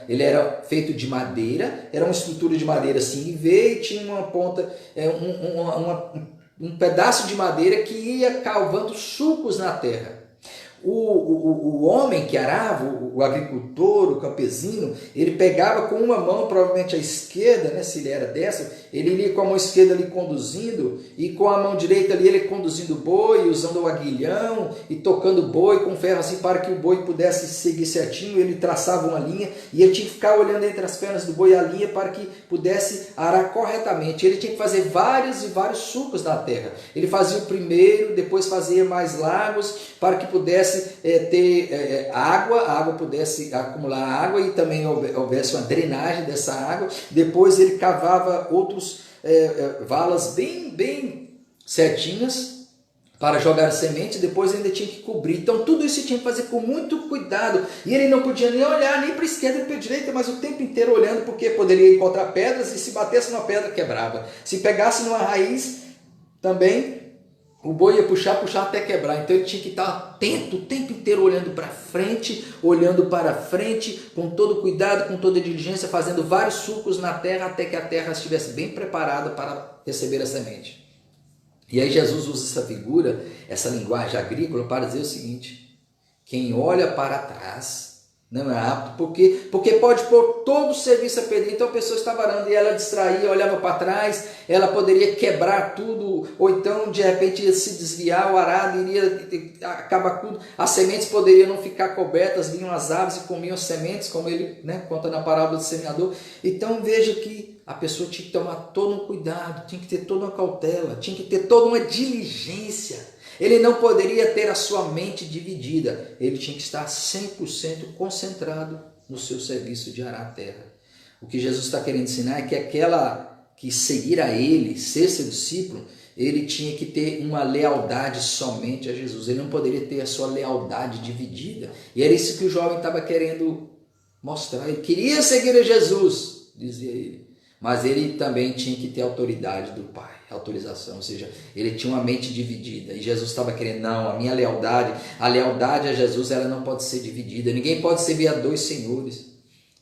ele era feito de madeira, era uma estrutura de madeira assim, em V, e tinha uma ponta, um pedaço de madeira que ia cavando sulcos na terra. O homem que arava, o agricultor, o campesino, ele pegava com uma mão, provavelmente a esquerda, se ele era destro, ele iria com a mão esquerda ali conduzindo, e com a mão direita ali ele conduzindo o boi, usando o aguilhão e tocando o boi com ferro assim para que o boi pudesse seguir certinho. Ele traçava uma linha e ele tinha que ficar olhando entre as pernas do boi a linha para que pudesse arar corretamente. Ele tinha que fazer vários e vários sulcos na terra. Ele fazia o primeiro, depois fazia mais largos para que pudesse ter água, a água pudesse acumular água e também houvesse uma drenagem dessa água. Depois ele cavava outros valas bem certinhas para jogar semente, depois ainda tinha que cobrir. Então tudo isso tinha que fazer com muito cuidado, e ele não podia nem olhar nem para a esquerda nem para a direita, mas o tempo inteiro olhando, porque poderia encontrar pedras, e se batesse numa pedra quebrava, se pegasse numa raiz também o boi ia puxar até quebrar. Então ele tinha que estar atento o tempo inteiro, olhando para frente, com todo cuidado, com toda diligência, fazendo vários sulcos na terra até que a terra estivesse bem preparada para receber a semente. E aí Jesus usa essa figura, essa linguagem agrícola, para dizer o seguinte: quem olha para trás não é apto, porque pode pôr todo o serviço a perder. Então a pessoa estava arando e ela distraía, olhava para trás, ela poderia quebrar tudo, ou então de repente ia se desviar, o arado iria acabar tudo, as sementes poderiam não ficar cobertas, vinham as aves e comiam as sementes, como ele conta na parábola do semeador. Então veja que a pessoa tinha que tomar todo um cuidado, tinha que ter toda uma cautela, tinha que ter toda uma diligência. Ele não poderia ter a sua mente dividida, ele tinha que estar 100% concentrado no seu serviço de arar a terra. O que Jesus está querendo ensinar é que aquela que seguir a ele, ser seu discípulo, ele tinha que ter uma lealdade somente a Jesus. Ele não poderia ter a sua lealdade dividida. E era isso que o jovem estava querendo mostrar. Ele queria seguir a Jesus, dizia ele, mas ele também tinha que ter a autoridade do Pai, autorização, ou seja, ele tinha uma mente dividida, e Jesus estava querendo, não, a minha lealdade, a lealdade a Jesus, ela não pode ser dividida, ninguém pode servir a dois senhores.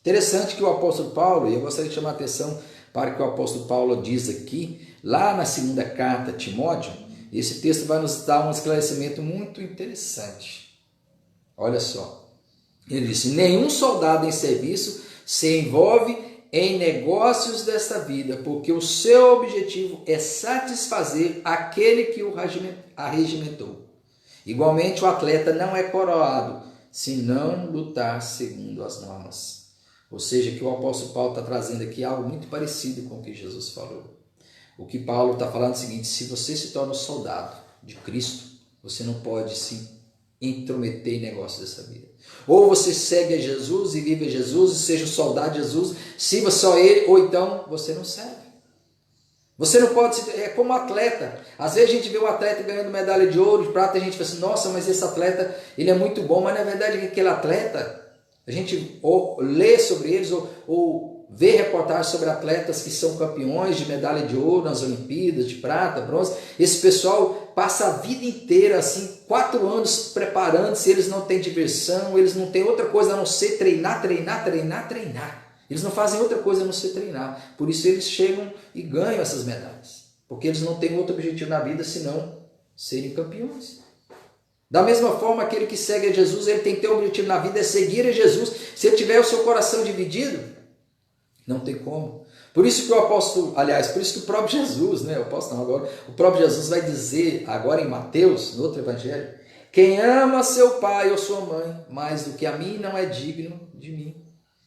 Interessante que o apóstolo Paulo, e eu gostaria de chamar a atenção para o que o apóstolo Paulo diz aqui, lá na segunda carta a Timóteo, esse texto vai nos dar um esclarecimento muito interessante. Olha só, ele disse: nenhum soldado em serviço se envolve em negócios desta vida, porque o seu objetivo é satisfazer aquele que o arregimentou. Igualmente, o atleta não é coroado se não lutar segundo as normas. Ou seja, que o apóstolo Paulo está trazendo aqui algo muito parecido com o que Jesus falou. O que Paulo está falando é o seguinte: se você se torna um soldado de Cristo, você não pode se intrometer em negócios dessa vida. Ou você segue a Jesus e vive a Jesus e seja o soldado de Jesus, sirva só ele, ou então você não serve. Você não pode ser, é como atleta. Às vezes a gente vê um atleta ganhando medalha de ouro, de prata, e a gente fala assim: nossa, mas esse atleta, ele é muito bom. Mas na verdade aquele atleta, a gente ou lê sobre eles ou vê reportagens sobre atletas que são campeões de medalha de ouro nas Olimpíadas, de prata, bronze. Esse pessoal passa a vida inteira, assim, 4 anos preparando-se, eles não têm diversão, eles não têm outra coisa a não ser treinar. Eles não fazem outra coisa a não ser treinar. Por isso eles chegam e ganham essas medalhas, porque eles não têm outro objetivo na vida senão serem campeões. Da mesma forma, aquele que segue a Jesus, ele tem que ter um objetivo na vida, é seguir a Jesus. Se ele tiver o seu coração dividido, não tem como. Por isso que o apóstolo, aliás, por isso que o próprio Jesus, né? O apóstolo não, agora, o próprio Jesus vai dizer agora em Mateus, no outro evangelho, quem ama seu pai ou sua mãe mais do que a mim não é digno de mim.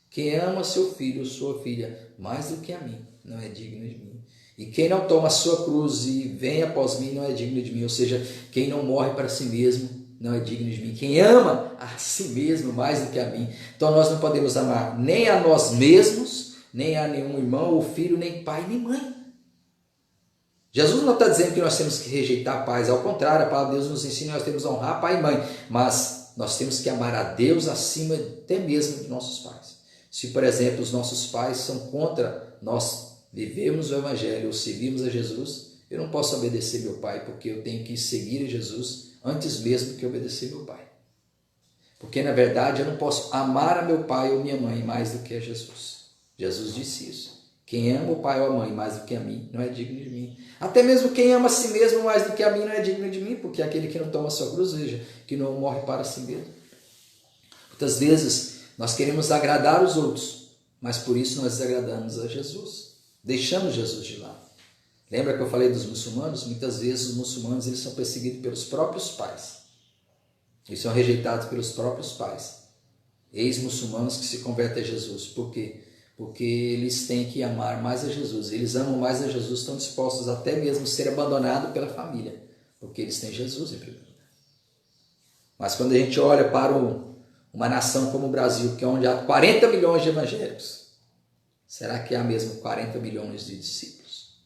Quem ama seu filho ou sua filha mais do que a mim não é digno de mim. E quem não toma a sua cruz e vem após mim não é digno de mim. Ou seja, quem não morre para si mesmo não é digno de mim. Quem ama a si mesmo mais do que a mim. Então nós não podemos amar nem a nós mesmos, nem a nenhum irmão ou filho, nem pai, nem mãe. Jesus não está dizendo que nós temos que rejeitar pais. Ao contrário, a palavra de Deus nos ensina que nós temos que honrar pai e mãe. Mas nós temos que amar a Deus acima até mesmo de nossos pais. Se, por exemplo, os nossos pais são contra nós vivemos o Evangelho ou seguimos a Jesus, eu não posso obedecer meu pai, porque eu tenho que seguir a Jesus antes mesmo que obedecer meu pai. Porque, na verdade, eu não posso amar a meu pai ou minha mãe mais do que a Jesus. Jesus disse isso. Quem ama o pai ou a mãe mais do que a mim não é digno de mim. Até mesmo quem ama a si mesmo mais do que a mim não é digno de mim, porque aquele que não toma a sua cruz, veja, que não morre para si mesmo. Muitas vezes nós queremos agradar os outros, mas por isso nós desagradamos a Jesus. Deixamos Jesus de lado. Lembra que eu falei dos muçulmanos? Muitas vezes os muçulmanos eles são perseguidos pelos próprios pais. Eles são rejeitados pelos próprios pais. Ex-muçulmanos que se convertem a Jesus. Por quê? Porque eles têm que amar mais a Jesus. Eles amam mais a Jesus, estão dispostos até mesmo a ser abandonados pela família. Porque eles têm Jesus em primeiro lugar. Mas quando a gente olha para uma nação como o Brasil, que é onde há 40 milhões de evangélicos, será que há mesmo 40 milhões de discípulos?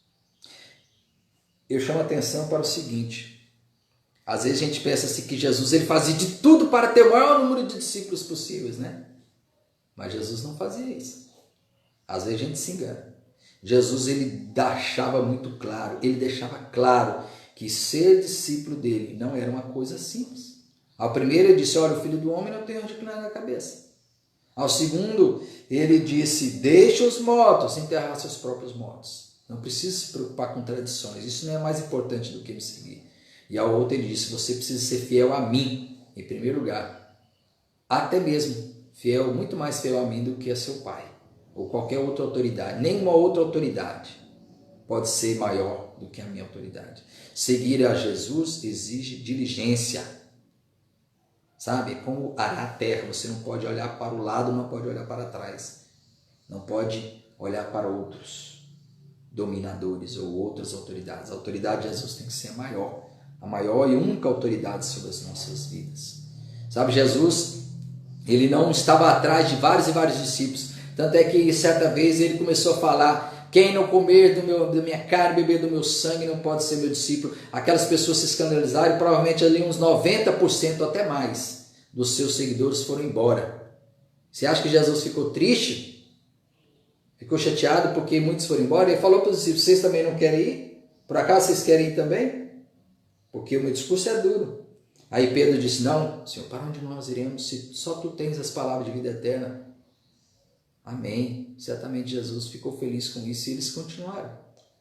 Eu chamo a atenção para o seguinte. Às vezes a gente pensa assim que Jesus ele fazia de tudo para ter o maior número de discípulos possíveis, né? Mas Jesus não fazia isso. Às vezes a gente se engana. Jesus ele deixava muito claro, ele deixava claro que ser discípulo dele não era uma coisa simples. Ao primeiro ele disse, olha, o Filho do Homem não tem onde inclinar a cabeça. Ao segundo ele disse, deixe os mortos enterrar seus próprios mortos. Não precisa se preocupar com tradições, isso não é mais importante do que me seguir. E ao outro ele disse, você precisa ser fiel a mim, em primeiro lugar. Até mesmo fiel, muito mais fiel a mim do que a seu pai, ou qualquer outra autoridade. Nenhuma outra autoridade pode ser maior do que a minha autoridade. Seguir a Jesus exige diligência. Sabe? Como arar a terra, você não pode olhar para o lado, não pode olhar para trás. Não pode olhar para outros dominadores ou outras autoridades. A autoridade de Jesus tem que ser a maior e única autoridade sobre as nossas vidas. Sabe, Jesus, ele não estava atrás de vários e vários discípulos. Tanto é que certa vez ele começou a falar, quem não comer da minha carne, beber do meu sangue, não pode ser meu discípulo. Aquelas pessoas se escandalizaram e provavelmente ali uns 90% até mais dos seus seguidores foram embora. Você acha que Jesus ficou triste? Ficou chateado porque muitos foram embora? Ele falou para os discípulos, vocês também não querem ir? Por acaso vocês querem ir também? Porque o meu discurso é duro. Aí Pedro disse, não, Senhor, para onde nós iremos se só tu tens as palavras de vida eterna? Amém. Certamente Jesus ficou feliz com isso e eles continuaram.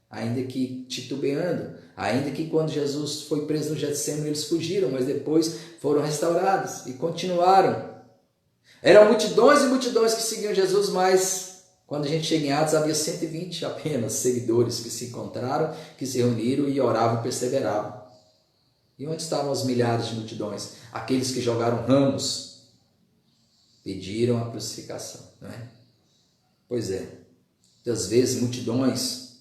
Ainda que titubeando, ainda que quando Jesus foi preso no Getsemane eles fugiram, mas depois foram restaurados e continuaram. Eram multidões e multidões que seguiam Jesus, mas quando a gente chega em Atos havia 120 apenas seguidores que se encontraram, que se reuniram e oravam e perseveravam. E onde estavam os milhares de multidões? Aqueles que jogaram ramos, pediram a crucificação, não é? Pois é, muitas vezes multidões,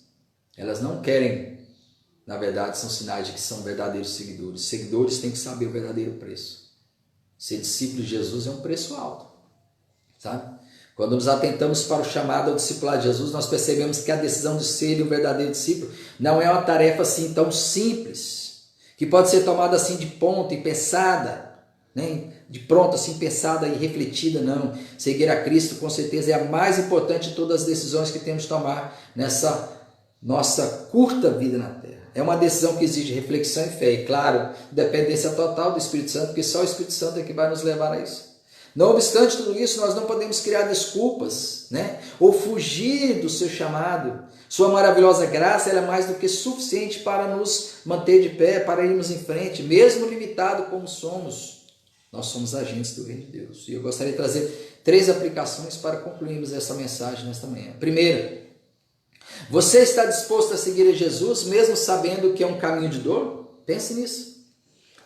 elas não querem, na verdade são sinais de que são verdadeiros seguidores. Seguidores têm que saber o verdadeiro preço. Ser discípulo de Jesus é um preço alto, sabe? Quando nos atentamos para o chamado ao discipulado de Jesus, nós percebemos que a decisão de ser um verdadeiro discípulo não é uma tarefa assim tão simples, que pode ser tomada assim de ponta e pensada, né? De pronto, assim, pensada e refletida, não. Seguir a Cristo, com certeza, é a mais importante de todas as decisões que temos de tomar nessa nossa curta vida na Terra. É uma decisão que exige reflexão e fé, e claro, dependência total do Espírito Santo, porque só o Espírito Santo é que vai nos levar a isso. Não obstante tudo isso, nós não podemos criar desculpas, né? Ou fugir do seu chamado. Sua maravilhosa graça ela é mais do que suficiente para nos manter de pé, para irmos em frente, mesmo limitado como somos. Nós somos agentes do reino de Deus. E eu gostaria de trazer 3 aplicações para concluirmos essa mensagem nesta manhã. Primeira, Você está disposto a seguir a Jesus, mesmo sabendo que é um caminho de dor? Pense nisso.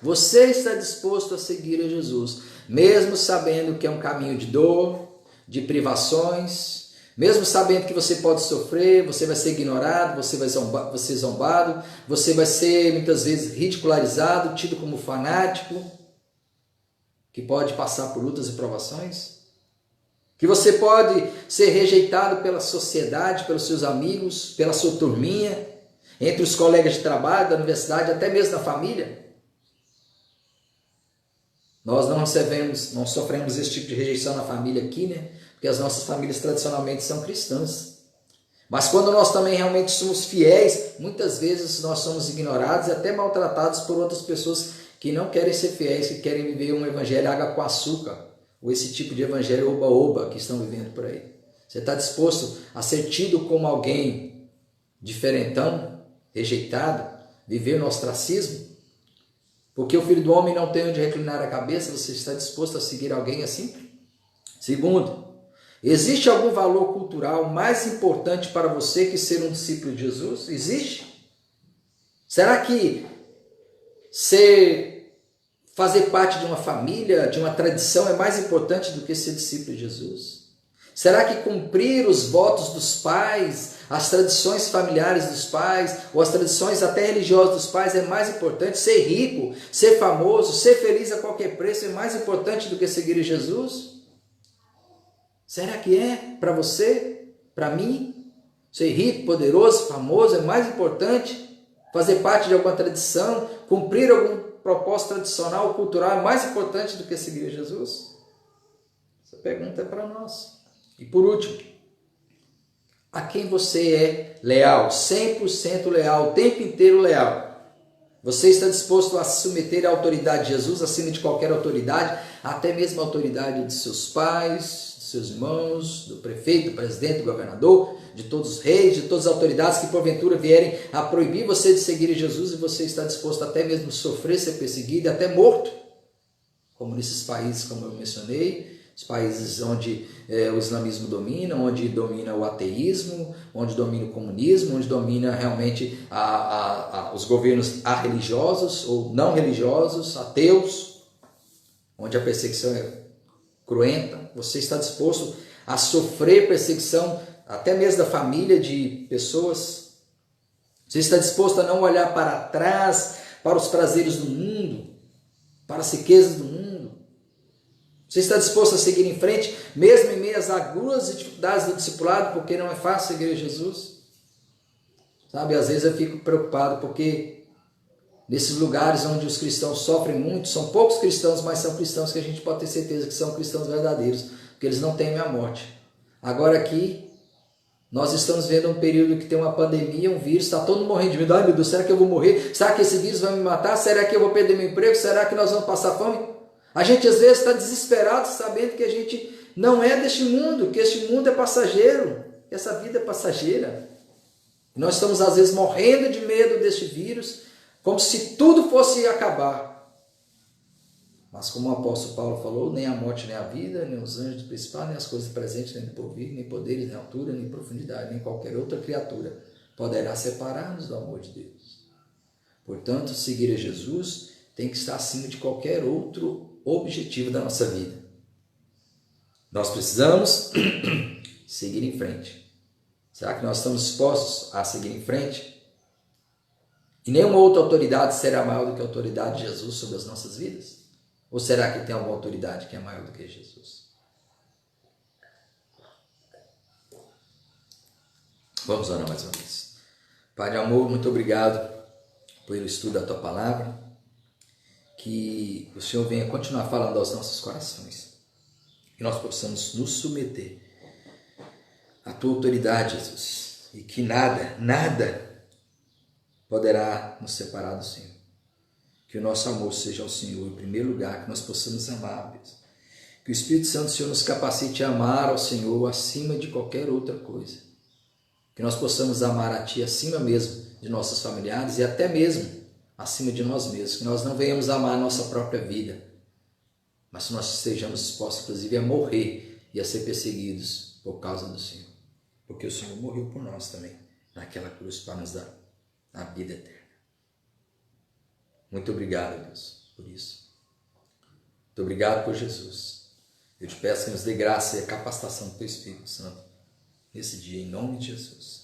Você está disposto a seguir a Jesus, mesmo sabendo que é um caminho de dor, de privações, mesmo sabendo que você pode sofrer, você vai ser ignorado, você vai ser zombado, você vai ser muitas vezes ridicularizado, tido como fanático, que pode passar por lutas e provações, que você pode ser rejeitado pela sociedade, pelos seus amigos, pela sua turminha, entre os colegas de trabalho, da universidade, até mesmo na família. Nós não sofremos esse tipo de rejeição na família aqui, né? Porque as nossas famílias tradicionalmente são cristãs. Mas quando nós também realmente somos fiéis, muitas vezes nós somos ignorados e até maltratados por outras pessoas que não querem ser fiéis, que querem viver um evangelho água com açúcar, ou esse tipo de evangelho oba-oba que estão vivendo por aí. Você está disposto a ser tido como alguém diferentão, rejeitado, viver no ostracismo? Porque o Filho do Homem não tem onde reclinar a cabeça, você está disposto a seguir alguém assim? Segundo, existe algum valor cultural mais importante para você que ser um discípulo de Jesus? Existe? Será que fazer parte de uma família, de uma tradição é mais importante do que ser discípulo de Jesus? Será que cumprir os votos dos pais, as tradições familiares dos pais, ou as tradições até religiosas dos pais é mais importante? Ser rico, ser famoso, ser feliz a qualquer preço é mais importante do que seguir Jesus? Será que é para você, para mim? Ser rico, poderoso, famoso é mais importante? Fazer parte de alguma tradição, cumprir algum propósito tradicional ou cultural é mais importante do que seguir Jesus? Essa pergunta é para nós. E por último, a quem você é leal, 100% leal, o tempo inteiro leal? Você está disposto a se submeter à autoridade de Jesus acima de qualquer autoridade, até mesmo a autoridade de seus pais, de seus irmãos, do prefeito, do presidente, do governador, de todos os reis, de todas as autoridades que porventura vierem a proibir você de seguir Jesus, e você está disposto até mesmo a sofrer, ser perseguido e até morto, como nesses países como eu mencionei, os países onde o islamismo domina, onde domina o ateísmo, onde domina o comunismo, onde domina realmente os governos religiosos ou não religiosos, ateus, onde a perseguição é cruenta. Você está disposto a sofrer perseguição até mesmo da família, de pessoas? Você está disposto a não olhar para trás, para os prazeres do mundo, para as riquezas do mundo? Você está disposto a seguir em frente, mesmo em meio às agruras e dificuldades do discipulado, porque não é fácil seguir Jesus? Sabe, às vezes eu fico preocupado, porque nesses lugares onde os cristãos sofrem muito, são poucos cristãos, mas são cristãos que a gente pode ter certeza que são cristãos verdadeiros, porque eles não temem a morte. Agora aqui, nós estamos vendo um período que tem uma pandemia, um vírus, está todo mundo morrendo de medo. Ai meu Deus, será que eu vou morrer? Será que esse vírus vai me matar? Será que eu vou perder meu emprego? Será que nós vamos passar fome? A gente às vezes está desesperado sabendo que a gente não é deste mundo, que este mundo é passageiro, que essa vida é passageira. Nós estamos às vezes morrendo de medo deste vírus, como se tudo fosse acabar. Mas como o apóstolo Paulo falou, nem a morte, nem a vida, nem os anjos do principal, nem as coisas presentes, nem do porvir, nem poderes, nem altura, nem profundidade, nem qualquer outra criatura poderá separar-nos do amor de Deus. Portanto, seguir a Jesus tem que estar acima de qualquer outro objetivo da nossa vida. Nós precisamos seguir em frente. Será que nós estamos dispostos a seguir em frente? E nenhuma outra autoridade será maior do que a autoridade de Jesus sobre as nossas vidas? Ou será que tem alguma autoridade que é maior do que Jesus? Vamos orar mais uma vez. Pai de amor, muito obrigado pelo estudo da Tua Palavra. Que o Senhor venha continuar falando aos nossos corações. Que nós possamos nos submeter à Tua autoridade, Jesus. E que nada poderá nos separar do Senhor. Que o nosso amor seja ao Senhor em primeiro lugar, que nós possamos amar, Deus. Que o Espírito Santo do Senhor nos capacite a amar ao Senhor acima de qualquer outra coisa. Que nós possamos amar a Ti acima mesmo de nossos familiares e até mesmo acima de nós mesmos. Que nós não venhamos amar a nossa própria vida, mas que nós estejamos dispostos, inclusive, a morrer e a ser perseguidos por causa do Senhor. Porque o Senhor morreu por nós também. naquela cruz para nos dar a vida eterna. Muito obrigado, Deus, por isso. Muito obrigado por Jesus. Eu te peço que nos dê graça e a capacitação do Teu Espírito Santo nesse dia, em nome de Jesus.